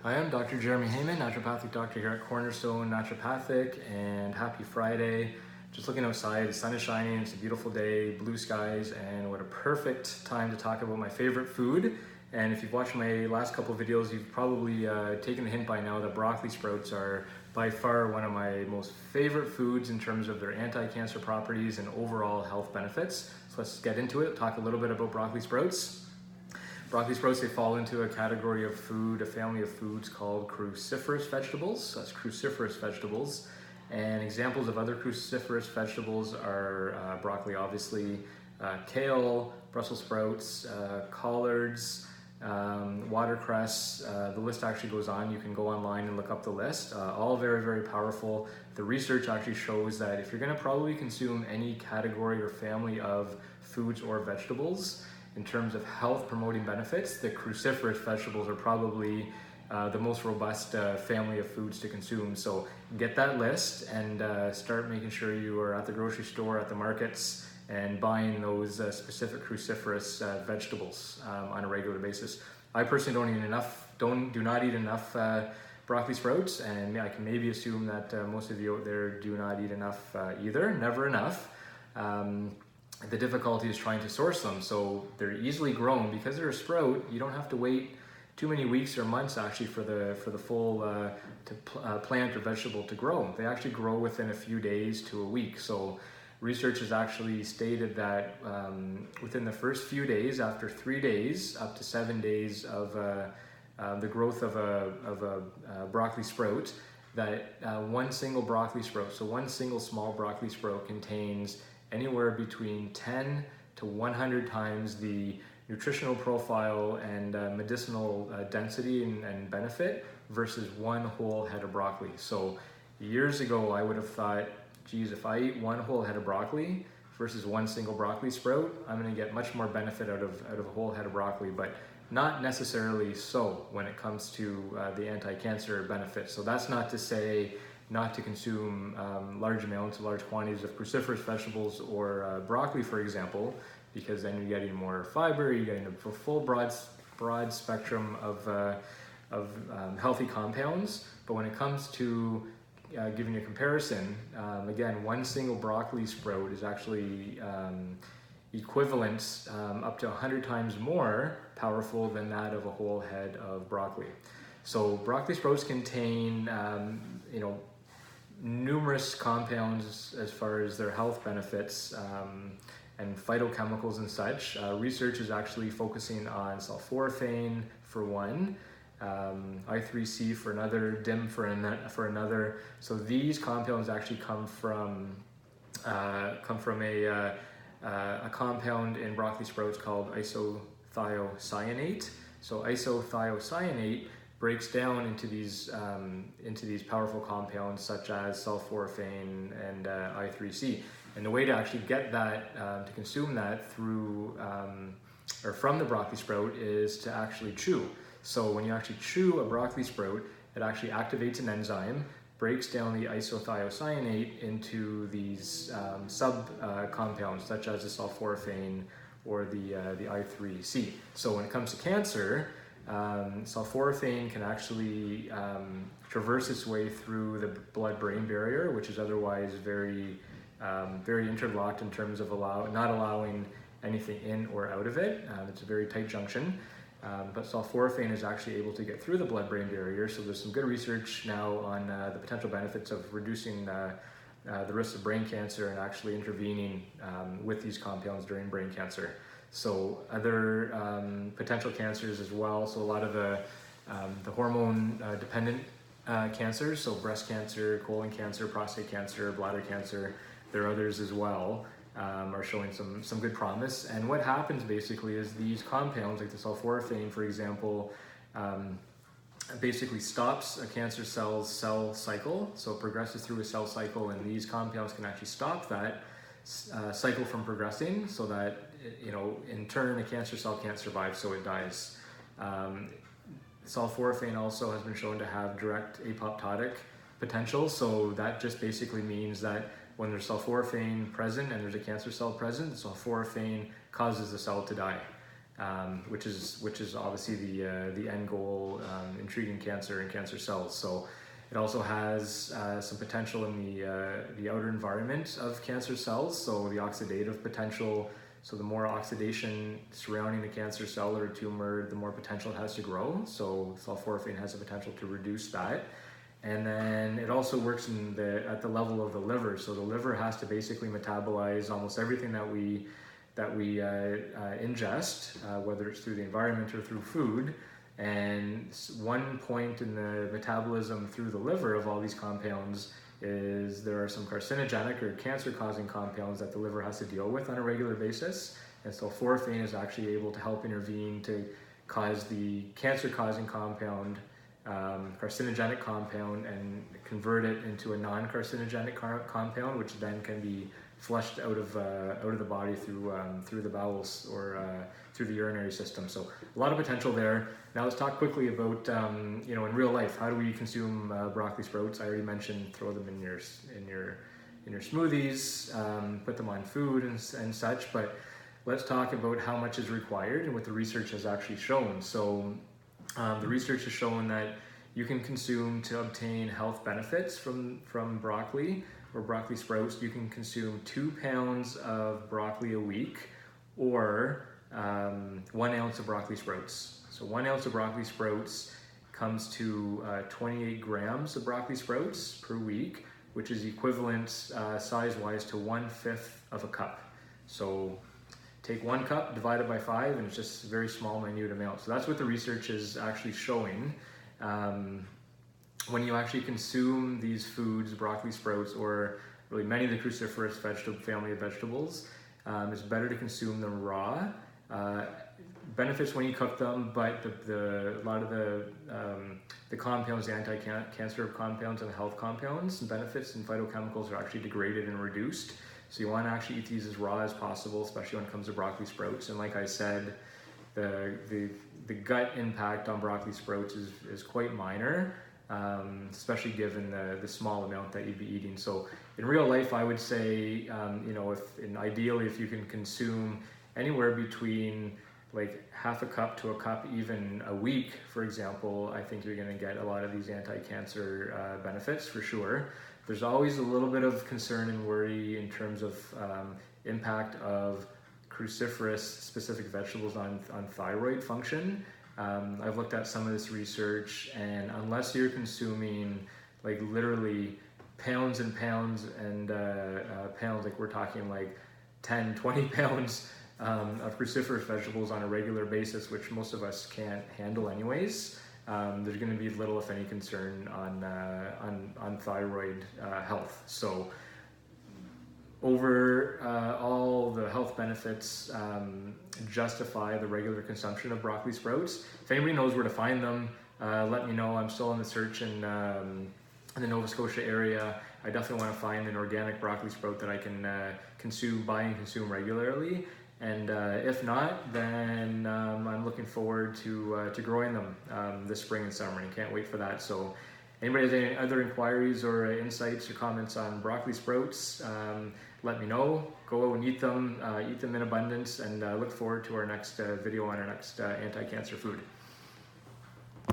Hi, I'm Dr. Jeremy Heyman, naturopathic doctor here at Cornerstone Naturopathic, and happy Friday. Just looking outside, the sun is shining, it's a beautiful day, blue skies, and what a perfect time to talk about my favorite food. And if you've watched my last couple of videos, you've probably taken the hint by now that broccoli sprouts are by far one of my most favorite foods in terms of their anti-cancer properties and overall health benefits. So let's get into it, talk a little bit about broccoli sprouts. Broccoli sprouts, they fall into a category of food, a family of foods called cruciferous vegetables. That's cruciferous vegetables. And examples of other cruciferous vegetables are broccoli, obviously, kale, Brussels sprouts, collards, watercress. The list actually goes on. You can go online and look up the list. All very, very powerful. The research actually shows that if you're going to probably consume any category or family of foods or vegetables, in terms of health promoting benefits, the cruciferous vegetables are probably the most robust family of foods to consume. So get that list and start making sure you are at the grocery store, at the markets, and buying those specific cruciferous vegetables on a regular basis. I personally do not eat enough broccoli sprouts, and I can maybe assume that most of you out there do not eat enough either, never enough. The difficulty is trying to source them, so they're easily grown. Because they're a sprout, you don't have to wait too many weeks or months actually for the full plant or vegetable to grow. They actually grow within a few days to a week. So research has actually stated that within the first few days, after 3 days, up to 7 days of the growth of a broccoli sprout, that one single broccoli sprout, so one single small broccoli sprout, contains anywhere between 10 to 100 times the nutritional profile and medicinal density and benefit versus one whole head of broccoli. So years ago, I would have thought, geez, if I eat one whole head of broccoli versus one single broccoli sprout, I'm going to get much more benefit out of a whole head of broccoli, but not necessarily so when it comes to the anti-cancer benefits. So that's not to say not to consume large amounts, large quantities of cruciferous vegetables or broccoli, for example, because then you're getting more fiber, you're getting a full broad spectrum of healthy compounds. But when it comes to giving you a comparison, again, one single broccoli sprout is actually equivalent up to 100 times more powerful than that of a whole head of broccoli. So broccoli sprouts contain, numerous compounds as far as their health benefits and phytochemicals and such. Research is actually focusing on sulforaphane for one, I3C for another, DIM for another. So these compounds actually come from a compound in broccoli sprouts called isothiocyanate. So isothiocyanate breaks down into these powerful compounds such as sulforaphane and I3C. And the way to actually get that, to consume that through or from the broccoli sprout is to actually chew. So when you actually chew a broccoli sprout, it actually activates an enzyme, breaks down the isothiocyanate into these compounds such as the sulforaphane or the I3C. So when it comes to cancer, sulforaphane can actually traverse its way through the blood-brain barrier, which is otherwise very interlocked in terms of not allowing anything in or out of it. It's a very tight junction. But sulforaphane is actually able to get through the blood-brain barrier. So there's some good research now on the potential benefits of reducing the risk of brain cancer and actually intervening with these compounds during brain cancer. So other potential cancers as well. So a lot of the hormone dependent cancers, so breast cancer, colon cancer, prostate cancer, bladder cancer, there are others as well, are showing some good promise. And what happens basically is these compounds, like the sulforaphane, for example, basically stops a cancer cell's cell cycle. So it progresses through a cell cycle, and these compounds can actually stop that cycle from progressing, so that in turn a cancer cell can't survive, so it dies. Sulforaphane also has been shown to have direct apoptotic potential. So that just basically means that when there's sulforaphane present and there's a cancer cell present, sulforaphane causes the cell to die. which is obviously the end goal treating cancer and cancer cells. So it also has some potential in the outer environment of cancer cells, so the oxidative potential. So the more oxidation surrounding the cancer cell or tumor, the more potential it has to grow. So sulforaphane has the potential to reduce that. And then it also works at the level of the liver. So the liver has to basically metabolize almost everything that we ingest, whether it's through the environment or through food. And one point in the metabolism through the liver of all these compounds is there are some carcinogenic or cancer-causing compounds that the liver has to deal with on a regular basis. And sulforaphane is actually able to help intervene to cause the cancer-causing compound, carcinogenic compound, and convert it into a non-carcinogenic compound, which then can be flushed out of the body through the bowels or through the urinary system. So a lot of potential there. Now let's talk quickly about in real life, how do we consume broccoli sprouts? I already mentioned throw them in your smoothies, put them on food and such. But let's talk about how much is required and what the research has actually shown. So the research has shown that you can consume to obtain health benefits from broccoli or broccoli sprouts. You can consume 2 pounds of broccoli a week, or 1 ounce of broccoli sprouts. So 1 ounce of broccoli sprouts comes to 28 grams of broccoli sprouts per week, which is equivalent size-wise to 1/5 of a cup. So take 1 cup, divide it by 5, and it's just a very small, minute amount. So that's what the research is actually showing. When you actually consume these foods, broccoli sprouts, or really many of the cruciferous family of vegetables, it's better to consume them raw. Benefits when you cook them, but a lot of the compounds, the anti-cancer compounds and the health compounds and benefits and phytochemicals are actually degraded and reduced. So you want to actually eat these as raw as possible, especially when it comes to broccoli sprouts. And like I said, the gut impact on broccoli sprouts is quite minor, especially given the small amount that you'd be eating. So in real life, I would say, ideally, if you can consume anywhere between like half a cup to a cup even a week, for example, I think you're going to get a lot of these anti-cancer benefits for sure. There's always a little bit of concern and worry in terms of impact of cruciferous specific vegetables on thyroid function. I've looked at some of this research, and unless you're consuming like literally pounds and pounds and pounds, like we're talking like 10, 20 pounds of cruciferous vegetables on a regular basis, which most of us can't handle anyways, there's going to be little, if any, concern on thyroid health. So all the health benefits justify the regular consumption of broccoli sprouts. If anybody knows where to find them, let me know. I'm still on the search in the Nova Scotia area. I definitely want to find an organic broccoli sprout that I can buy and consume regularly. And if not, then I'm looking forward to growing them this spring and summer, and can't wait for that. So anybody has any other inquiries or insights or comments on broccoli sprouts, let me know. Go out and eat them in abundance, and look forward to our next video on our next anti-cancer food.